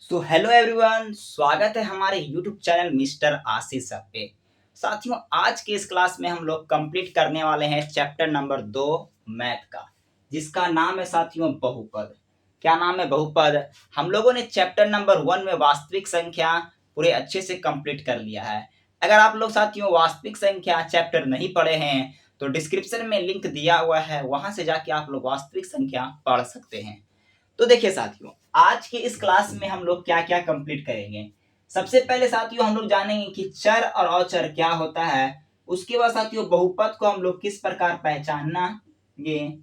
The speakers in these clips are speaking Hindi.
सो हेलो एवरीवन, स्वागत है हमारे यूट्यूब चैनल मिस्टर आशीष सब पे। साथियों, आज के इस क्लास में हम लोग कंप्लीट करने वाले हैं चैप्टर नंबर 2 मैथ का, जिसका नाम है साथियों बहुपद। क्या नाम है? बहुपद। हम लोगों ने चैप्टर नंबर 1 में वास्तविक संख्या पूरे अच्छे से कंप्लीट कर लिया है। अगर आप लोग साथियों वास्तविक संख्या चैप्टर नहीं पढ़े हैं तो डिस्क्रिप्शन में लिंक दिया हुआ है, वहां से जाके आप लोग वास्तविक संख्या पढ़ सकते हैं। तो देखिए साथियों, आज की इस क्लास में हम लोग क्या क्या कंप्लीट करेंगे। सबसे पहले साथियों हम लोग जानेंगे कि चर और अचर क्या होता है। उसके बाद साथियों बहुपद को हम लोग किस प्रकार पहचानेंगे,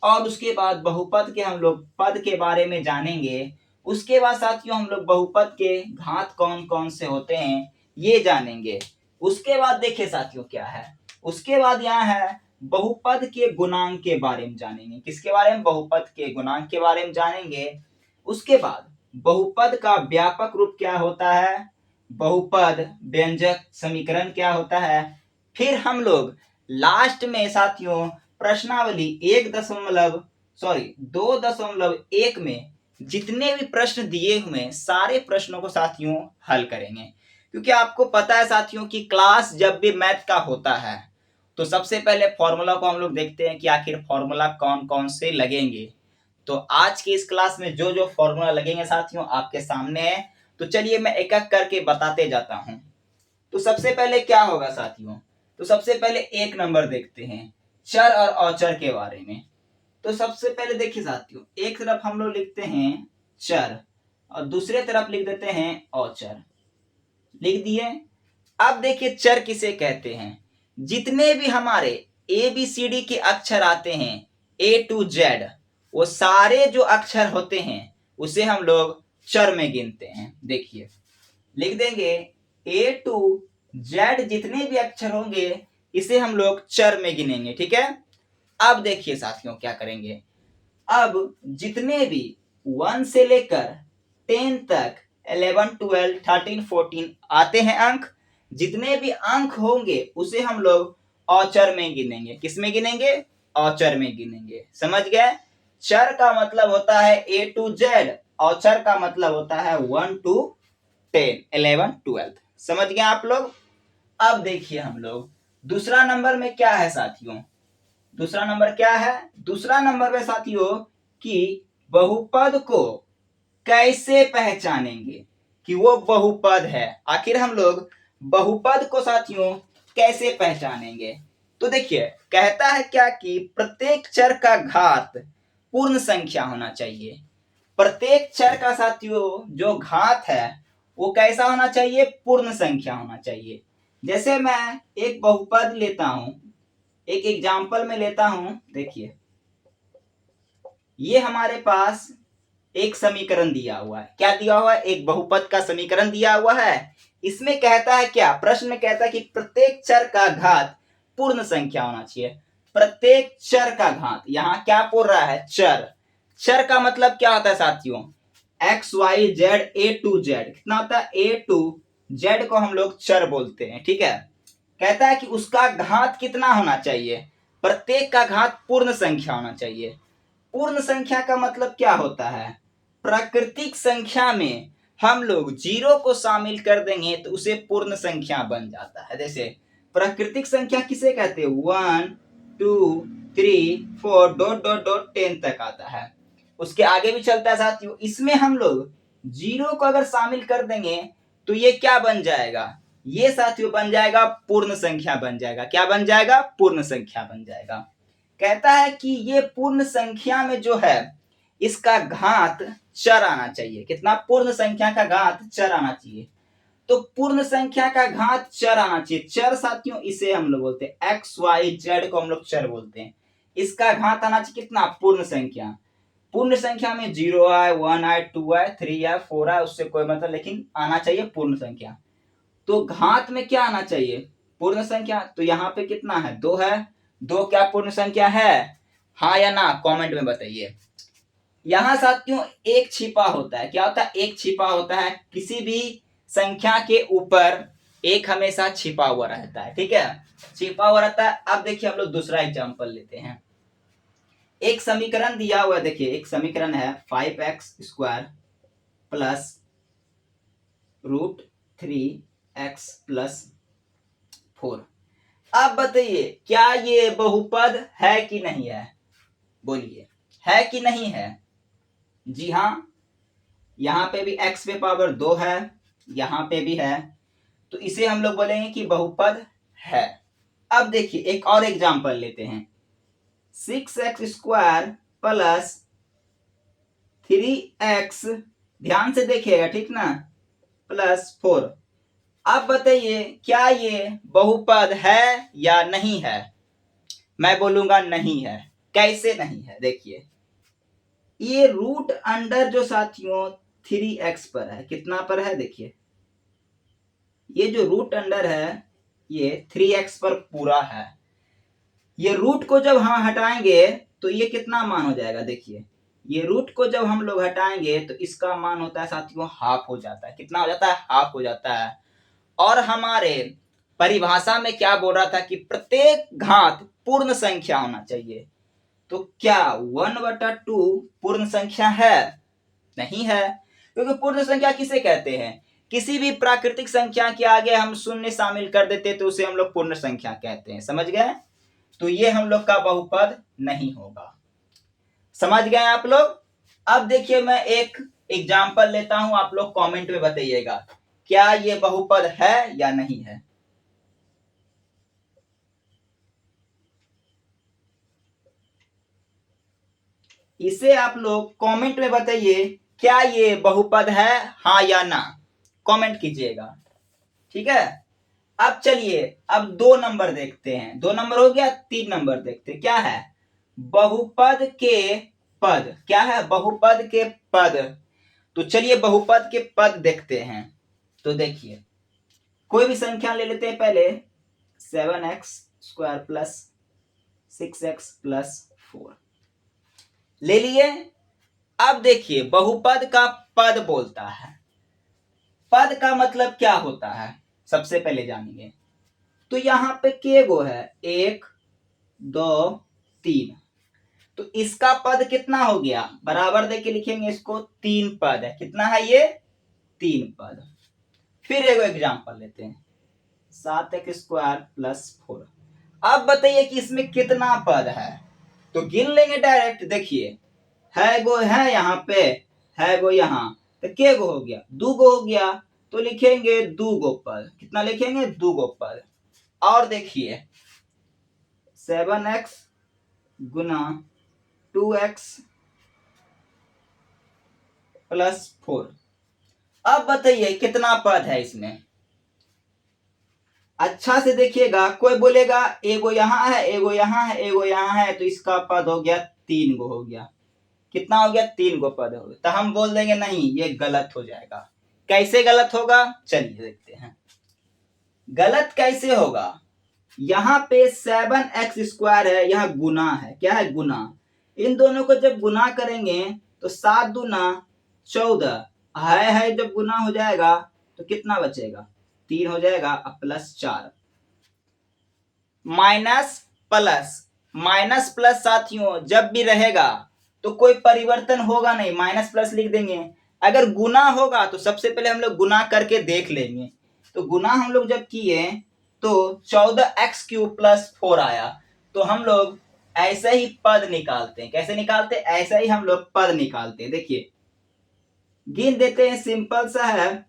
और उसके बाद बहुपद के हम लोग पद के बारे में जानेंगे। उसके बाद साथियों हम लोग बहुपद के घात कौन कौन से होते हैं ये जानेंगे। उसके बाद देखिए साथियों क्या है, उसके बाद यहाँ है बहुपद के गुणांक के बारे में जानेंगे। किसके बारे में? बहुपद के गुणांक के बारे में जानेंगे। उसके बाद बहुपद का व्यापक रूप क्या होता है, बहुपद व्यंजक समीकरण क्या होता है। फिर हम लोग लास्ट में साथियों प्रश्नावली 2.1 में जितने भी प्रश्न दिए हुए सारे प्रश्नों को साथियों हल करेंगे। क्योंकि आपको पता है साथियों कि क्लास जब भी मैथ का होता है तो सबसे पहले फॉर्मूला को हम लोग देखते हैं कि आखिर फॉर्मूला कौन कौन से लगेंगे। तो आज की इस क्लास में जो जो फॉर्मूला लगेंगे साथियों आपके सामने है। तो चलिए मैं एक एक करके बताते जाता हूं। तो सबसे पहले क्या होगा साथियों, तो सबसे पहले एक नंबर देखते हैं, चर और अचर के बारे में। तो सबसे पहले देखिए साथियों, एक तरफ हम लोग लिखते हैं चर और दूसरे तरफ लिख देते हैं अचर। लिख दिए। अब देखिए चर किसे कहते हैं, जितने भी हमारे ए बी सी डी के अक्षर आते हैं ए टू जेड, वो सारे जो अक्षर होते हैं उसे हम लोग चर में गिनते हैं। देखिए लिख देंगे ए टू जेड, जितने भी अक्षर होंगे इसे हम लोग चर में गिनेंगे। ठीक है। अब देखिए साथियों क्या करेंगे, अब जितने भी 1 से लेकर 10 तक 11 12 13 14 आते हैं अंक, जितने भी अंक होंगे उसे हम लोग औचर में गिनेंगे। किस में गिनेंगे? औचर में गिनेंगे। समझ गए? चर का मतलब होता है ए टू जेड, औचर का मतलब होता है 1 to 10 11 12। समझ गए आप लोग? अब देखिए हम लोग दूसरा नंबर में क्या है साथियों, दूसरा नंबर क्या है, दूसरा नंबर में साथियों कि बहुपद को कैसे पहचानेंगे कि वो बहुपद है। आखिर हम लोग बहुपद को साथियों कैसे पहचानेंगे। तो देखिए कहता है क्या कि प्रत्येक चर का घात पूर्ण संख्या होना चाहिए। प्रत्येक चर का साथियों जो घात है वो कैसा होना चाहिए? पूर्ण संख्या होना चाहिए। जैसे मैं एक बहुपद लेता हूं, एक एग्जाम्पल में लेता हूं। देखिए ये हमारे पास एक समीकरण दिया हुआ है। क्या दिया हुआ है? एक बहुपद का समीकरण दिया हुआ है। इसमें कहता है क्या, प्रश्न में कहता है कि प्रत्येक चर का घात पूर्ण संख्या होना चाहिए। प्रत्येक चर का घात, यहां क्या बोल रहा है? चर। चर का मतलब क्या होता है साथियों? X Y Z A to Z. कितना होता है? ए टू जेड को हम लोग चर बोलते हैं। ठीक है। कहता है कि उसका घात कितना होना चाहिए? प्रत्येक का घात पूर्ण संख्या होना चाहिए। पूर्ण संख्या का मतलब क्या होता है? प्राकृतिक संख्या में हम लोग जीरो को शामिल कर देंगे तो उसे पूर्ण संख्या बन जाता है। जैसे प्राकृतिक संख्या किसे कहते हैं? 1 2 3 4 डॉट डॉट डॉट 10 तक आता है। उसके आगे भी चलता है साथियों। इसमें हम लोग जीरो को अगर शामिल कर देंगे तो ये क्या बन जाएगा? ये साथियों बन जाएगा पूर्ण संख्या बन जाएगा। क्या बन जाएगा? पूर्ण संख्या बन जाएगा। कहता है कि ये पूर्ण संख्या में जो है इसका घात चर आना चाहिए। कितना? पूर्ण संख्या का घात चर आना चाहिए। तो पूर्ण संख्या का घात चर आना चाहिए। चर साथियों इसे हम लोग बोलते हैं, एक्स वाई जेड को हम लोग चर बोलते हैं। इसका घात आना चाहिए कितना? पूर्ण संख्या। पूर्ण संख्या में 0 आए, 1 आए, 2 आए, 3 आए, 4 आए, उससे कोई मतलब, लेकिन आना चाहिए पूर्ण संख्या। तो घात में क्या आना चाहिए? पूर्ण संख्या। तो यहाँ पे कितना है? 2 है। 2 क्या पूर्ण संख्या है? हाँ या ना कमेंट में बताइए। यहाँ साथियों एक छिपा होता है। क्या होता है? एक छिपा होता है। किसी भी संख्या के ऊपर एक हमेशा छिपा हुआ रहता है। ठीक है, छिपा हुआ रहता है। अब देखिए हम लोग दूसरा एग्जांपल लेते हैं। एक समीकरण दिया हुआ है। देखिए एक समीकरण है 5x² प्लस √3x+4। अब बताइए क्या ये बहुपद है कि नहीं है? बोलिए, है कि नहीं है? जी हाँ, यहाँ पे भी x पे पावर 2 है, यहाँ पे भी है, तो इसे हम लोग बोलेंगे कि बहुपद है। अब देखिए एक और एग्जांपल लेते हैं, 6x² प्लस 3x, ध्यान से देखिएगा ठीक ना, +4। अब बताइए क्या ये बहुपद है या नहीं है? मैं बोलूंगा नहीं है। कैसे नहीं है? देखिए ये रूट अंडर जो साथियों 3x पर है, कितना पर है? देखिए ये जो रूट अंडर है ये 3x पर पूरा है। ये रूट को जब हम हटाएंगे तो ये कितना मान हो जाएगा? देखिए ये रूट को जब हम लोग हटाएंगे तो इसका मान होता है साथियों हाफ हो जाता है। कितना हो जाता है? हाफ हो जाता है। और हमारे परिभाषा में क्या बोल रहा था कि प्रत्येक घात पूर्ण संख्या होना चाहिए। तो क्या 1/2 पूर्ण संख्या है? नहीं है, क्योंकि पूर्ण संख्या किसे कहते हैं? किसी भी प्राकृतिक संख्या के आगे हम शून्य शामिल कर देते तो उसे हम लोग पूर्ण संख्या कहते हैं। समझ गए? तो ये हम लोग का बहुपद नहीं होगा। समझ गए आप लोग? अब देखिए मैं एक एग्जाम्पल लेता हूं, आप लोग कमेंट में बताइएगा क्या ये बहुपद है या नहीं है। इसे आप लोग कमेंट में बताइए क्या ये बहुपद है, हाँ या ना, कमेंट कीजिएगा। ठीक है, अब चलिए अब 2 नंबर देखते हैं। 2 नंबर हो गया, 3 नंबर देखते हैं। क्या है? बहुपद के पद। क्या है? बहुपद के पद। तो चलिए बहुपद के पद देखते हैं। तो देखिए कोई भी संख्या ले लेते हैं पहले, 7x² प्लस 6x+4 ले लिए। अब देखिए बहुपद का पद बोलता है। पद का मतलब क्या होता है सबसे पहले जानेंगे। तो यहाँ पे के गो है, 1 2 3, तो इसका पद कितना हो गया? बराबर देके लिखेंगे इसको, 3 पद है। कितना है ये? 3 पद। फिर एक एग्जांपल लेते हैं, 7x² प्लस 4। अब बताइए कि इसमें कितना पद है? तो गिन लेंगे डायरेक्ट। देखिए है गो है यहाँ पे, है गो यहाँ, तो के गो हो गया? 2 गो हो गया, तो लिखेंगे 2 गो पद। कितना लिखेंगे? 2 गो पद। और देखिए 7x गुना 2x प्लस 4। अब बताइए कितना पद है इसमें? अच्छा से देखिएगा, कोई बोलेगा एगो यहाँ है, एगो यहाँ है, एगो यहाँ है, तो इसका पद हो गया 3 गो हो गया। कितना हो गया? 3 गो पद हो गया। तो हम बोल देंगे नहीं, ये गलत हो जाएगा। कैसे गलत होगा? चलिए देखते हैं गलत कैसे होगा। यहाँ पे 7x² है, यह गुना है। क्या है? गुना। इन दोनों को जब गुना करेंगे तो 7 दूना 14 है, जब गुना हो जाएगा तो कितना बचेगा? 3 हो जाएगा, plus 4। Minus plus, minus plus साथियों जब भी रहेगा तो कोई परिवर्तन होगा नहीं, माइनस प्लस लिख देंगे। अगर गुना होगा तो सबसे पहले हम लोग गुना करके देख लेंगे। तो गुना हम लोग जब किए तो 14x³ प्लस 4 आया। तो हम लोग ऐसे ही पद निकालते हैं। कैसे निकालते हैं? ऐसा ही हम लोग पद निकालते हैं। देखिए गिन देते हैं, सिंपल सा है।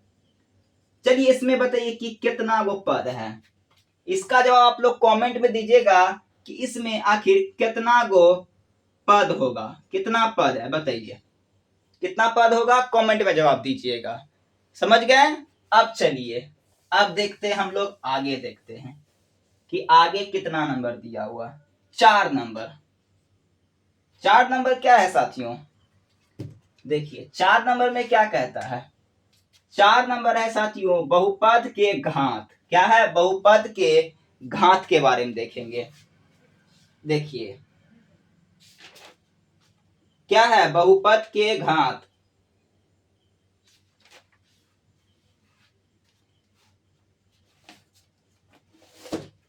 चलिए इसमें बताइए कि कितना वो पद है। इसका जवाब आप लोग कमेंट में दीजिएगा कि इसमें आखिर कितना गो पद होगा। कितना पद है बताइए, कितना पद होगा? कमेंट में जवाब दीजिएगा। समझ गए? अब चलिए अब देखते हैं, हम लोग आगे देखते हैं कि आगे कितना नंबर दिया हुआ। 4 नंबर। 4 नंबर क्या है साथियों? देखिए 4 नंबर में क्या कहता है। 4 नंबर है साथियों बहुपद के घात। क्या है? बहुपद के घात के बारे में देखेंगे। देखिए क्या है? बहुपद के घात।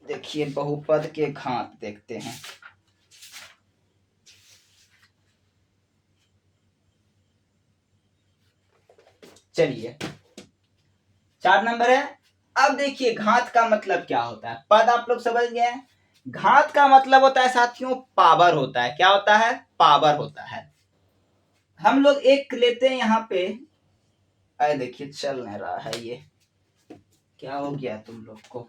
देखिए बहुपद के घात देखते हैं। चलिए 4 नंबर है। अब देखिए घात का मतलब क्या होता है, पद आप लोग समझ गए हैं। घात का मतलब होता है साथियों पावर होता है। क्या होता है? पावर होता है। हम लोग एक लेते हैं यहाँ पे, अरे देखिए चल नहीं रहा है ये, क्या हो गया तुम लोग को।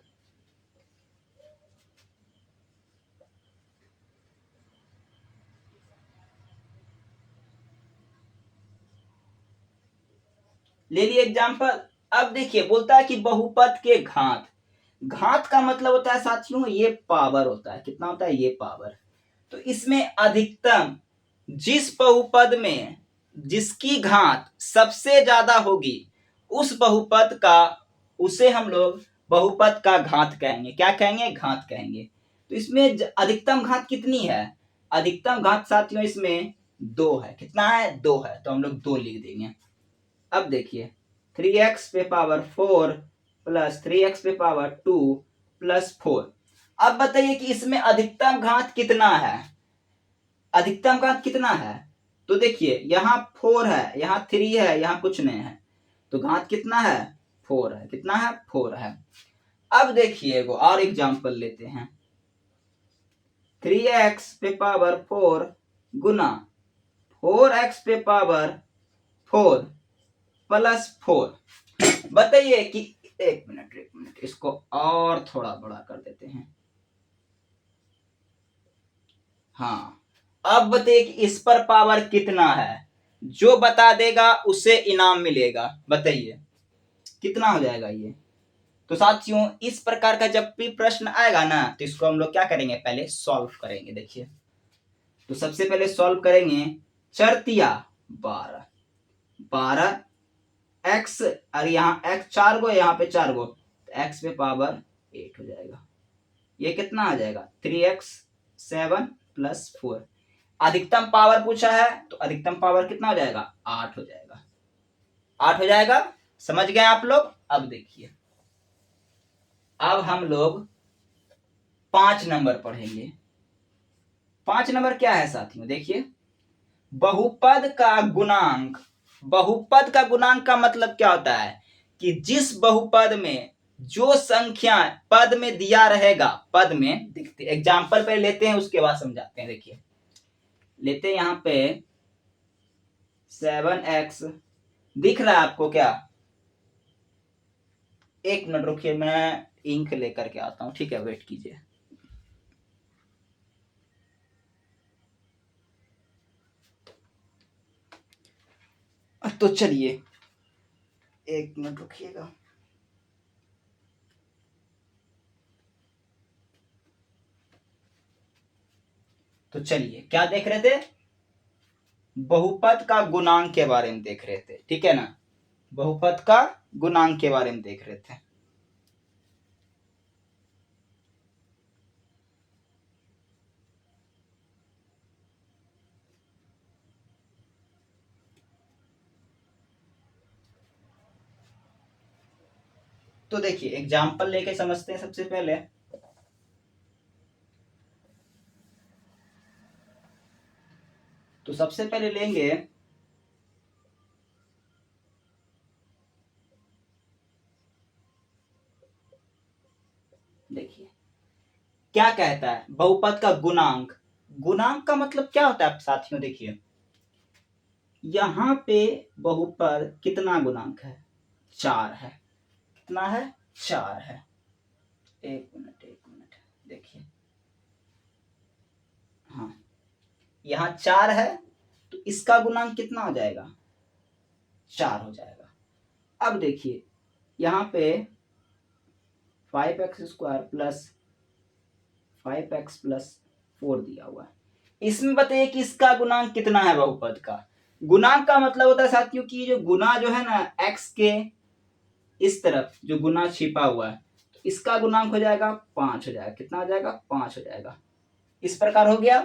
ले लिए एग्जाम्पल। अब देखिए बोलता है कि बहुपद के घात। घात का मतलब होता है साथियों ये पावर होता है। कितना होता है? ये पावर। तो इसमें अधिकतम जिस बहुपद में जिसकी घात सबसे ज्यादा होगी उस बहुपद का, उसे हम लोग बहुपद का घात कहेंगे। क्या कहेंगे? घात कहेंगे। तो इसमें अधिकतम घात कितनी है? अधिकतम घात साथियों इसमें 2 है। कितना है? 2 है। तो हम लोग 2 लिख देंगे। अब देखिए 3x पे पावर 4 प्लस 3x पे पावर 2 प्लस 4। अब बताइए कि इसमें अधिकतम घात कितना है? अधिकतम घात कितना है? तो देखिए यहाँ 4 है, यहाँ 3 है, यहाँ कुछ नहीं है, तो घात कितना है? 4 है। कितना है? 4 है। अब देखिए एगो और एग्जांपल लेते हैं। 3x पे पावर 4 गुना 4x पे पावर 4 प्लस 4। बताइए कि एक मिनट इसको और थोड़ा बड़ा कर देते हैं। हाँ, अब बताइए कि इस पर पावर कितना है? जो बता देगा उसे इनाम मिलेगा। बताइए कितना हो जाएगा ये? तो साथियों इस प्रकार का जब भी प्रश्न आएगा ना तो इसको हम लोग क्या करेंगे? पहले सॉल्व करेंगे। देखिए तो सबसे पहले सॉल्व करेंगे। चरतिया 12, 12 एक्स, और यहाँ एक्स 4 गो, यहाँ पे 4 गो, तो एक्स पे पावर 8 हो जाएगा। ये कितना आ जाएगा? 3x 7 plus 4। अधिकतम पावर पूछा है तो अधिकतम पावर कितना हो जाएगा? 8 हो जाएगा। 8 हो जाएगा। समझ गए आप लोग? अब देखिए अब हम लोग 5 नंबर पढ़ेंगे। 5 नंबर क्या है साथियों? देखिए बहुपद का गुणांक। बहुपद का गुणांक का मतलब क्या होता है कि जिस बहुपद में जो संख्या पद में दिया रहेगा, पद में दिखते, एग्जाम्पल पे लेते हैं उसके बाद समझाते हैं। देखिए लेते हैं यहाँ पे 7x दिख रहा है आपको क्या? एक मिनट रुकिए, मैं इंक लेकर के आता हूं। ठीक है, वेट कीजिए। तो चलिए एक मिनट रुकिएगा। तो चलिए क्या देख रहे थे? बहुपद का गुणांक के बारे में देख रहे थे। ठीक है ना? बहुपद का गुणांक के बारे में देख रहे थे। तो देखिए एग्जाम्पल लेके समझते हैं सबसे पहले। तो सबसे पहले लेंगे देखिए क्या कहता है बहुपद का गुणांक। गुणांक का मतलब क्या होता है साथियों? देखिए यहां पे बहुपद कितना गुणांक है? 4 है। कितना है? 4 है। एक मिनट देखिए, हाँ यहाँ 4 है तो इसका गुणांक कितना हो जाएगा? 4 हो जाएगा। अब देखिए यहाँ पे 5x square plus 5x plus 4 दिया हुआ है। इसमें बताइए कि इसका गुणांक कितना है? बहुपद का गुणांक का मतलब होता है साथियों की जो गुना जो है ना x के इस तरफ जो गुना छिपा हुआ है, तो इसका गुणांक हो जाएगा 5 हो जाएगा। कितना हो जाएगा? 5 हो जाएगा। इस प्रकार हो गया।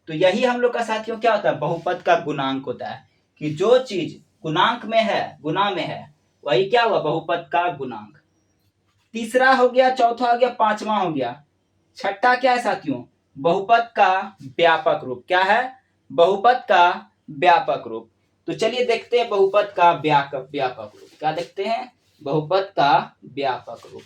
तो यही हम लोग का साथियों क्या होता है? बहुपद का गुणांक होता है कि जो चीज गुणांक में है, गुना में है, वही क्या हुआ? बहुपद का गुणांक। तीसरा हो गया, चौथा हो गया, पांचवा हो गया। छठा क्या है साथियों? बहुपद का व्यापक रूप। क्या है? बहुपद का व्यापक रूप। तो चलिए देखते हैं बहुपद का व्यापक रूप। क्या देखते हैं? बहुपद का व्यापक रूप।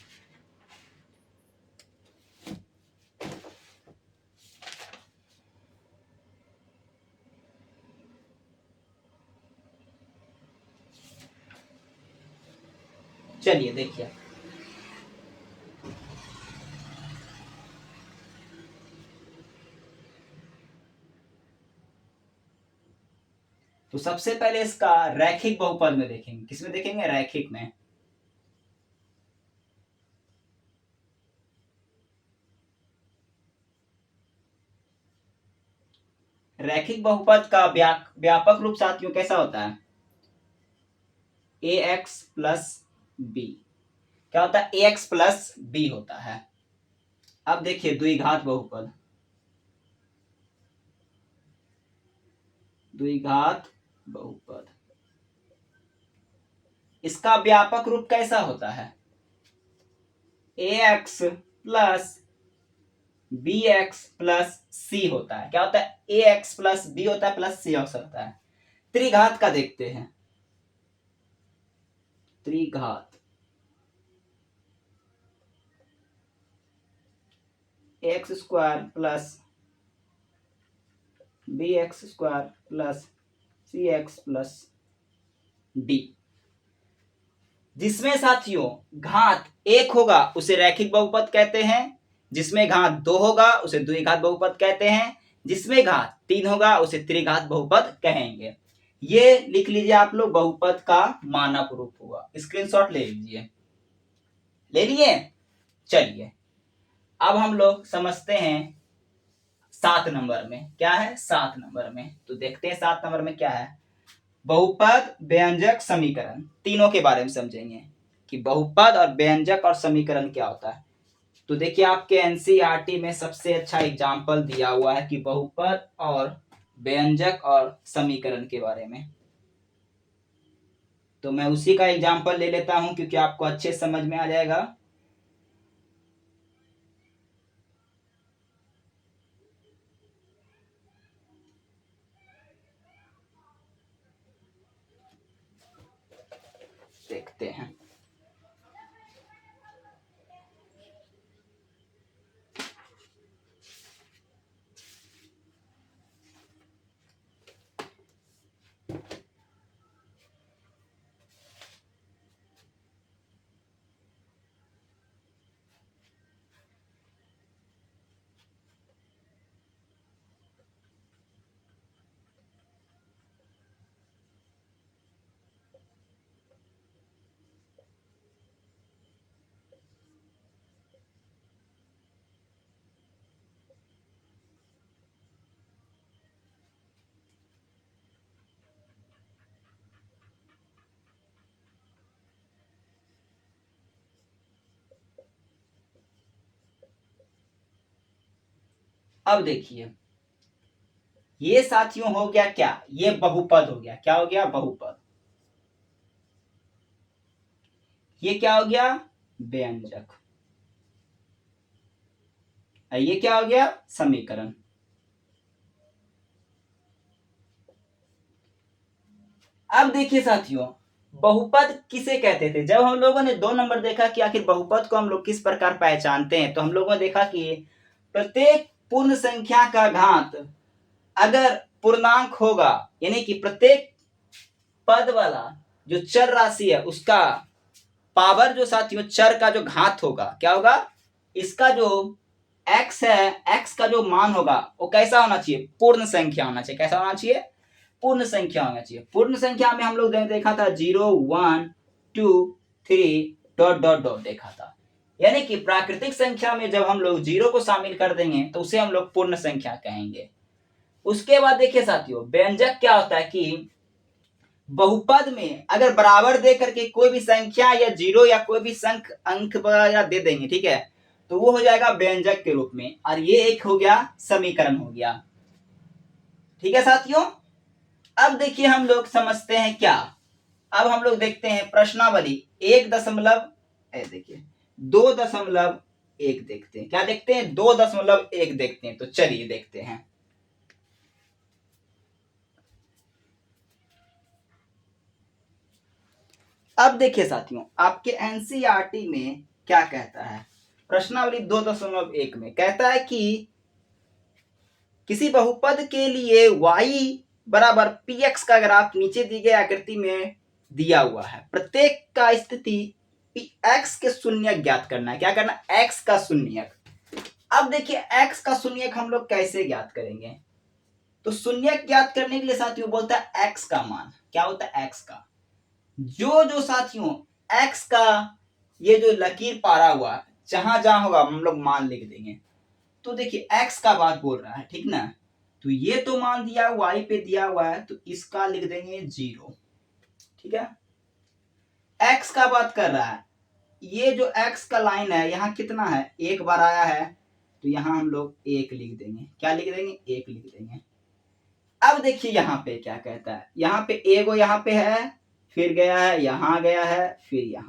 चलिए देखिए, तो सबसे पहले इसका रैखिक बहुपद में देखेंगे। किसमें देखेंगे? रैखिक में। रैखिक बहुपद का व्यापक रूप साथियों कैसा होता है? ax plus B. क्या होता है? ax प्लस बी होता है। अब देखिए द्विघात बहुपद, द्विघात बहुपद, इसका व्यापक रूप कैसा होता है? ax plus bx plus c होता है। क्या होता है? ax प्लस b होता है प्लस c हो सकता है। त्रिघात का देखते हैं। त्रिघात x square plus B x square plus C x plus D, जिसमें साथियों घात एक होगा उसे रैखिक बहुपद कहते हैं, जिसमें घात दो होगा उसे द्विघात बहुपद कहते हैं, जिसमें घात तीन होगा उसे त्रिघात बहुपद कहेंगे। ये लिख लीजिए आप लोग, बहुपद का मानक रूप हुआ। स्क्रीनशॉट ले लीजिए। ले लिए? चलिए अब हम लोग समझते हैं 7 नंबर में क्या है। 7 नंबर में तो देखते हैं 7 नंबर में क्या है। बहुपद, व्यंजक, समीकरण, तीनों के बारे में समझेंगे कि बहुपद और व्यंजक और समीकरण क्या होता है। तो देखिए आपके एनसीईआरटी में सबसे अच्छा एग्जाम्पल दिया हुआ है कि बहुपद और व्यंजक और समीकरण के बारे में। तो मैं उसी का एग्जाम्पल ले लेता हूं क्योंकि आपको अच्छे समझ में आ जाएगा। देखते हैं। अब देखिए ये साथियों हो गया क्या? ये बहुपद हो गया। क्या हो गया? बहुपद। ये क्या हो गया? व्यंजक। ये क्या हो गया? समीकरण। अब देखिए साथियों, बहुपद किसे कहते थे? जब हम लोगों ने 2 नंबर देखा कि आखिर बहुपद को हम लोग किस प्रकार पहचानते हैं, तो हम लोगों ने देखा कि प्रत्येक पूर्ण संख्या का घात अगर पूर्णांक होगा, यानी कि प्रत्येक पद वाला जो चर राशि है उसका पावर जो साथियों चर का जो घात होगा, क्या होगा? इसका जो x है, x का जो मान होगा वो कैसा होना चाहिए? पूर्ण संख्या होना चाहिए। कैसा होना चाहिए? पूर्ण संख्या होना चाहिए। पूर्ण संख्या में हम लोग देखा था 0 1 2 3 डॉट डॉट डॉट देखा था। यानी कि प्राकृतिक संख्या में जब हम लोग 0 को शामिल कर देंगे तो उसे हम लोग पूर्ण संख्या कहेंगे। उसके बाद देखिए साथियों, व्यंजक क्या होता है कि बहुपद में अगर बराबर दे करके कोई भी संख्या या 0 या कोई भी अंक वगैरह दे देंगे, ठीक है, तो वो हो जाएगा व्यंजक के रूप में। और ये एक हो गया समीकरण हो गया। ठीक है साथियों। अब देखिए हम लोग समझते हैं क्या। अब हम लोग देखते हैं प्रश्नावली 1 देखिए 2.1 देखते हैं। क्या देखते हैं? 2.1 देखते हैं। तो चलिए देखते हैं। अब देखिए साथियों, आपके एनसीईआरटी में क्या कहता है, प्रश्नावली 2.1 में कहता है कि किसी बहुपद के लिए y बराबर px का ग्राफ नीचे दी गई आकृति में दिया हुआ है। प्रत्येक का स्थिति x के शून्यक ज्ञात करना है। क्या करना है? x का शून्यक। अब देखिए x का शून्यक हम लोग कैसे ज्ञात करेंगे, तो शून्यक ज्ञात करने के लिए साथियों बोलता है x का मान। क्या होता है? x का जो साथियों x का ये जो लकीर पारा हुआ जहां जहां होगा हम लोग मान लिख देंगे। तो देखिए x का बात बोल रहा है, ठीक ना, तो ये तो मान दिया y पे दिया हुआ है तो इसका लिख देंगे 0, ठीक है। x का बात कर रहा है, ये जो x का लाइन है यहाँ कितना है, एक बार आया है तो यहाँ हम लोग 1 लिख देंगे। क्या लिख देंगे? 1 लिख देंगे। अब देखिए यहाँ पे क्या कहता है, यहाँ पे एगो यहाँ पे है, फिर गया है, यहाँ गया है, फिर यहाँ